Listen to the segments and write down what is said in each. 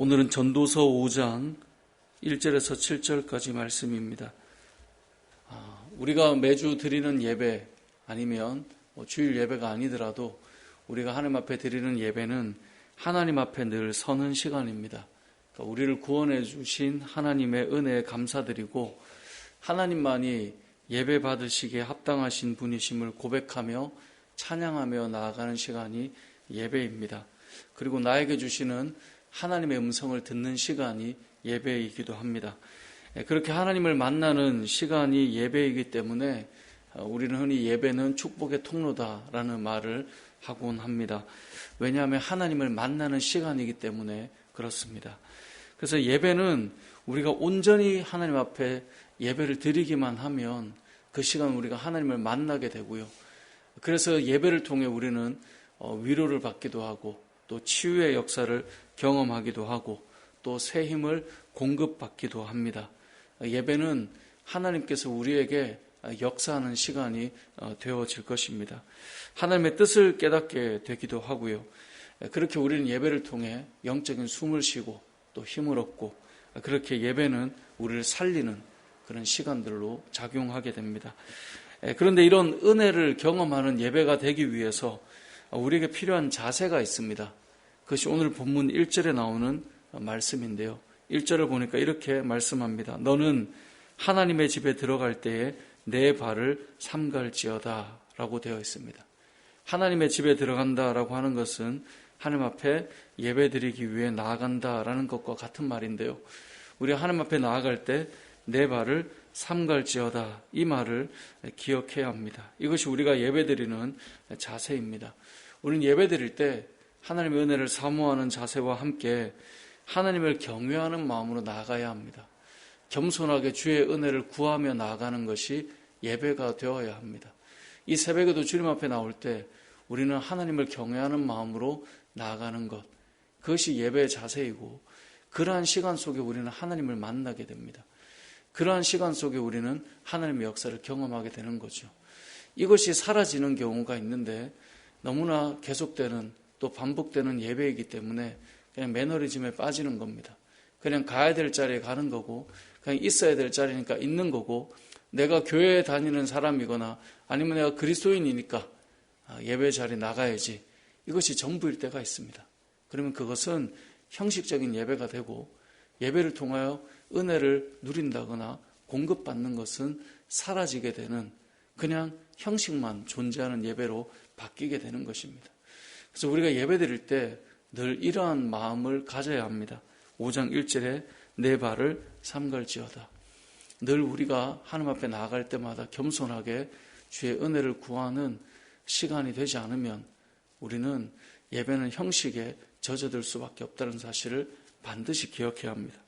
오늘은 전도서 5장 1절에서 7절까지 말씀입니다. 우리가 매주 드리는 예배 아니면 주일 예배가 아니더라도 우리가 하나님 앞에 드리는 예배는 하나님 앞에 늘 서는 시간입니다. 그러니까 우리를 구원해 주신 하나님의 은혜에 감사드리고 하나님만이 예배 받으시기에 합당하신 분이심을 고백하며 찬양하며 나아가는 시간이 예배입니다. 그리고 나에게 주시는 하나님의 음성을 듣는 시간이 예배이기도 합니다. 그렇게 하나님을 만나는 시간이 예배이기 때문에 우리는 흔히 예배는 축복의 통로다라는 말을 하곤 합니다. 왜냐하면 하나님을 만나는 시간이기 때문에 그렇습니다. 그래서 예배는 우리가 온전히 하나님 앞에 예배를 드리기만 하면 그 시간 우리가 하나님을 만나게 되고요. 그래서 예배를 통해 우리는 위로를 받기도 하고 또 치유의 역사를 경험하기도 하고 또 새 힘을 공급받기도 합니다. 예배는 하나님께서 우리에게 역사하는 시간이 되어질 것입니다. 하나님의 뜻을 깨닫게 되기도 하고요. 그렇게 우리는 예배를 통해 영적인 숨을 쉬고 또 힘을 얻고 그렇게 예배는 우리를 살리는 그런 시간들로 작용하게 됩니다. 그런데 이런 은혜를 경험하는 예배가 되기 위해서 우리에게 필요한 자세가 있습니다. 그것이 오늘 본문 1절에 나오는 말씀인데요. 1절을 보니까 이렇게 말씀합니다. 너는 하나님의 집에 들어갈 때에 내 발을 삼갈지어다 라고 되어 있습니다. 하나님의 집에 들어간다라고 하는 것은 하나님 앞에 예배드리기 위해 나아간다라는 것과 같은 말인데요. 우리가 하나님 앞에 나아갈 때 내 발을 삼갈지어다 이 말을 기억해야 합니다. 이것이 우리가 예배드리는 자세입니다. 우리는 예배드릴 때 하나님의 은혜를 사모하는 자세와 함께 하나님을 경외하는 마음으로 나아가야 합니다. 겸손하게 주의 은혜를 구하며 나아가는 것이 예배가 되어야 합니다. 이 새벽에도 주님 앞에 나올 때 우리는 하나님을 경외하는 마음으로 나아가는 것, 그것이 예배의 자세이고 그러한 시간 속에 우리는 하나님을 만나게 됩니다. 그러한 시간 속에 우리는 하나님의 역사를 경험하게 되는 거죠. 이것이 사라지는 경우가 있는데 너무나 계속되는 또 반복되는 예배이기 때문에 그냥 매너리즘에 빠지는 겁니다. 그냥 가야 될 자리에 가는 거고 그냥 있어야 될 자리니까 있는 거고 내가 교회에 다니는 사람이거나 아니면 내가 그리스도인이니까 예배 자리에 나가야지 이것이 전부일 때가 있습니다. 그러면 그것은 형식적인 예배가 되고 예배를 통하여 은혜를 누린다거나 공급받는 것은 사라지게 되는 그냥 형식만 존재하는 예배로 바뀌게 되는 것입니다. 그래서 우리가 예배드릴 때 늘 이러한 마음을 가져야 합니다. 5장 1절에 내 발을 삼갈지어다. 늘 우리가 하나님 앞에 나아갈 때마다 겸손하게 주의 은혜를 구하는 시간이 되지 않으면 우리는 예배는 형식에 젖어들 수밖에 없다는 사실을 반드시 기억해야 합니다.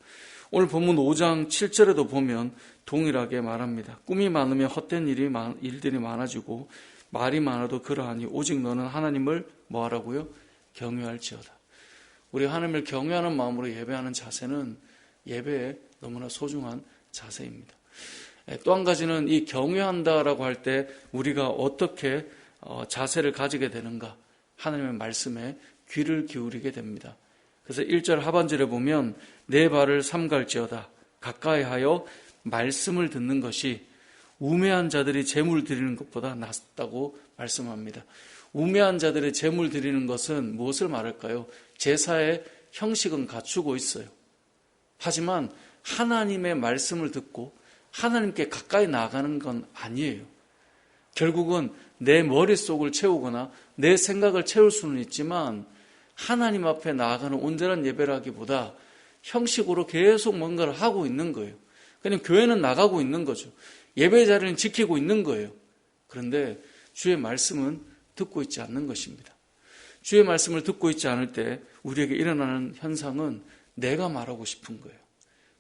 오늘 본문 5장 7절에도 보면 동일하게 말합니다. 꿈이 많으면 헛된 일들이 많아지고 말이 많아도 그러하니 오직 너는 하나님을 뭐하라고요? 경외할지어다. 우리 하나님을 경외하는 마음으로 예배하는 자세는 예배에 너무나 소중한 자세입니다. 또 한 가지는 이 경외한다라고 할 때 우리가 어떻게 자세를 가지게 되는가? 하나님의 말씀에 귀를 기울이게 됩니다. 그래서 1절 하반절에 보면 내 발을 삼갈지어다 가까이 하여 말씀을 듣는 것이 우매한 자들이 제물 드리는 것보다 낫다고 말씀합니다. 우매한 자들의 제물 드리는 것은 무엇을 말할까요? 제사의 형식은 갖추고 있어요. 하지만 하나님의 말씀을 듣고 하나님께 가까이 나아가는 건 아니에요. 결국은 내 머릿속을 채우거나 내 생각을 채울 수는 있지만 하나님 앞에 나아가는 온전한 예배라기보다 형식으로 계속 뭔가를 하고 있는 거예요. 그냥 교회는 나가고 있는 거죠. 예배 자리는 지키고 있는 거예요. 그런데 주의 말씀은 듣고 있지 않는 것입니다. 주의 말씀을 듣고 있지 않을 때 우리에게 일어나는 현상은 내가 말하고 싶은 거예요.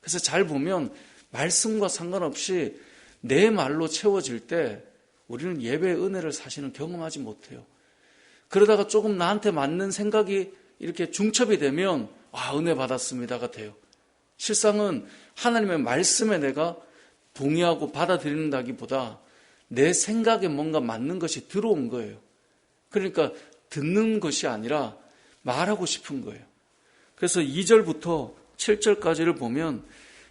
그래서 잘 보면 말씀과 상관없이 내 말로 채워질 때 우리는 예배의 은혜를 사실은 경험하지 못해요. 그러다가 조금 나한테 맞는 생각이 이렇게 중첩이 되면 은혜 받았습니다가 돼요. 실상은 하나님의 말씀에 내가 동의하고 받아들인다기보다 내 생각에 뭔가 맞는 것이 들어온 거예요. 그러니까 듣는 것이 아니라 말하고 싶은 거예요. 그래서 2절부터 7절까지를 보면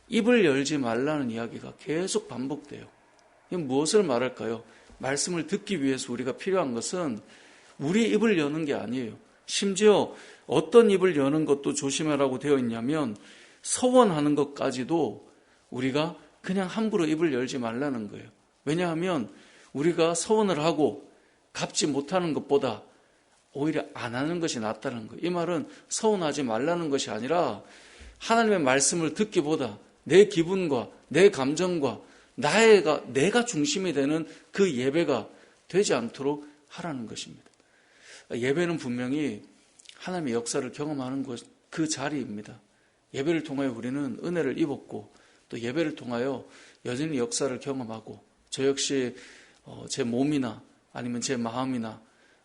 입을 열지 말라는 이야기가 계속 반복돼요. 이건 무엇을 말할까요? 말씀을 듣기 위해서 우리가 필요한 것은 우리 입을 여는 게 아니에요. 심지어 어떤 입을 여는 것도 조심하라고 되어 있냐면 서원하는 것까지도 우리가 그냥 함부로 입을 열지 말라는 거예요. 왜냐하면 우리가 서원을 하고 갚지 못하는 것보다 오히려 안 하는 것이 낫다는 거예요. 이 말은 서운하지 말라는 것이 아니라 하나님의 말씀을 듣기보다 내 기분과 내 감정과 내가 중심이 되는 그 예배가 되지 않도록 하라는 것입니다. 예배는 분명히 하나님의 역사를 경험하는 그 자리입니다. 예배를 통하여 우리는 은혜를 입었고 또 예배를 통하여 여전히 역사를 경험하고 저 역시 제 몸이나 아니면 제 마음이나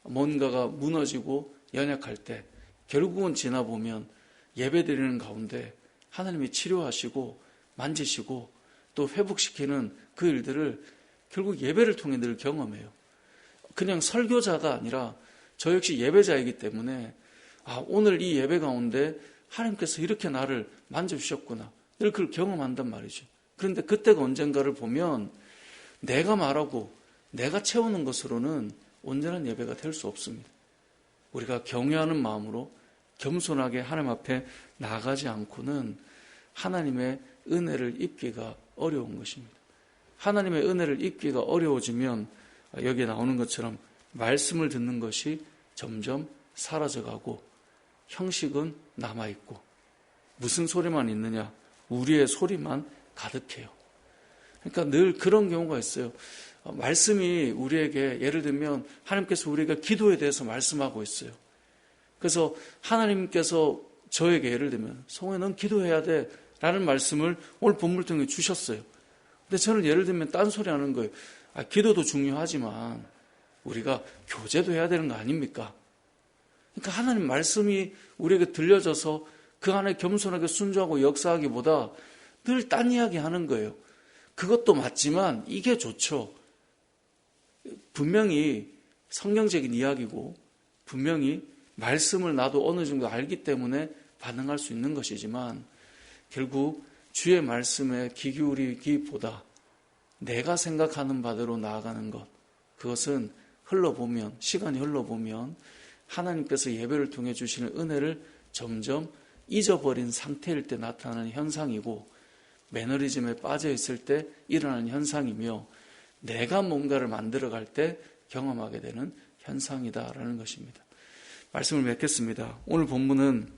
뭔가가 무너지고 연약할 때 결국은 지나보면 예배드리는 가운데 하나님이 치료하시고 만지시고 또 회복시키는 그 일들을 결국 예배를 통해 늘 경험해요. 그냥 설교자가 아니라 저 역시 예배자이기 때문에 오늘 이 예배 가운데 하나님께서 이렇게 나를 만져주셨구나. 늘 그걸 경험한단 말이죠. 그런데 그때가 언젠가를 보면 내가 말하고 내가 채우는 것으로는 온전한 예배가 될 수 없습니다. 우리가 경외하는 마음으로 겸손하게 하나님 앞에 나가지 않고는 하나님의 은혜를 입기가 어려운 것입니다. 하나님의 은혜를 입기가 어려워지면 여기에 나오는 것처럼 말씀을 듣는 것이 점점 사라져가고 형식은 남아있고 무슨 소리만 있느냐? 우리의 소리만 가득해요. 그러니까 늘 그런 경우가 있어요. 말씀이 우리에게 예를 들면 하나님께서 우리가 기도에 대해서 말씀하고 있어요. 그래서 하나님께서 저에게 예를 들면 성호야 넌 기도해야 돼 라는 말씀을 오늘 본문을 통해 주셨어요. 근데 저는 예를 들면 딴소리 하는 거예요. 기도도 중요하지만 우리가 교제도 해야 되는 거 아닙니까? 그러니까 하나님 말씀이 우리에게 들려져서 그 안에 겸손하게 순종하고 역사하기보다 늘 딴 이야기 하는 거예요. 그것도 맞지만 이게 좋죠. 분명히 성경적인 이야기고 분명히 말씀을 나도 어느 정도 알기 때문에 반응할 수 있는 것이지만 결국 주의 말씀에 귀 기울이기보다 내가 생각하는 바대로 나아가는 것, 그것은 시간이 흘러보면 하나님께서 예배를 통해 주시는 은혜를 점점 잊어버린 상태일 때 나타나는 현상이고 매너리즘에 빠져 있을 때 일어나는 현상이며 내가 뭔가를 만들어갈 때 경험하게 되는 현상이다라는 것입니다. 말씀을 맺겠습니다. 오늘 본문은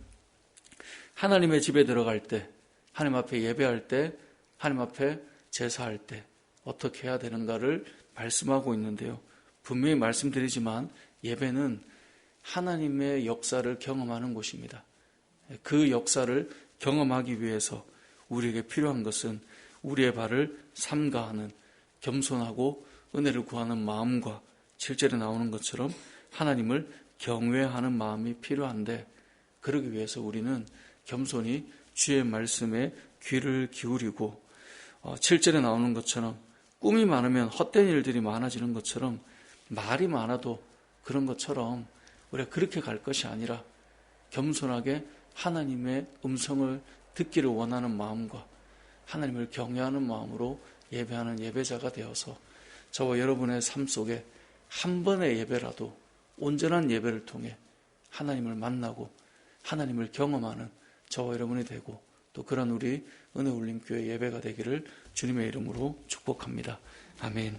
하나님의 집에 들어갈 때, 하나님 앞에 예배할 때, 하나님 앞에 제사할 때 어떻게 해야 되는가를 말씀하고 있는데요. 분명히 말씀드리지만 예배는 하나님의 역사를 경험하는 곳입니다. 그 역사를 경험하기 위해서 우리에게 필요한 것은 우리의 발을 삼가하는 겸손하고 은혜를 구하는 마음과 7절에 나오는 것처럼 하나님을 경외하는 마음이 필요한데 그러기 위해서 우리는 겸손히 주의 말씀에 귀를 기울이고 7절에 나오는 것처럼 꿈이 많으면 헛된 일들이 많아지는 것처럼 말이 많아도 그런 것처럼 우리가 그렇게 갈 것이 아니라 겸손하게 하나님의 음성을 듣기를 원하는 마음과 하나님을 경외하는 마음으로 예배하는 예배자가 되어서 저와 여러분의 삶 속에 한 번의 예배라도 온전한 예배를 통해 하나님을 만나고 하나님을 경험하는 저와 여러분이 되고 또 그런 우리 은혜울림교회 예배가 되기를 주님의 이름으로 축복합니다. 아멘.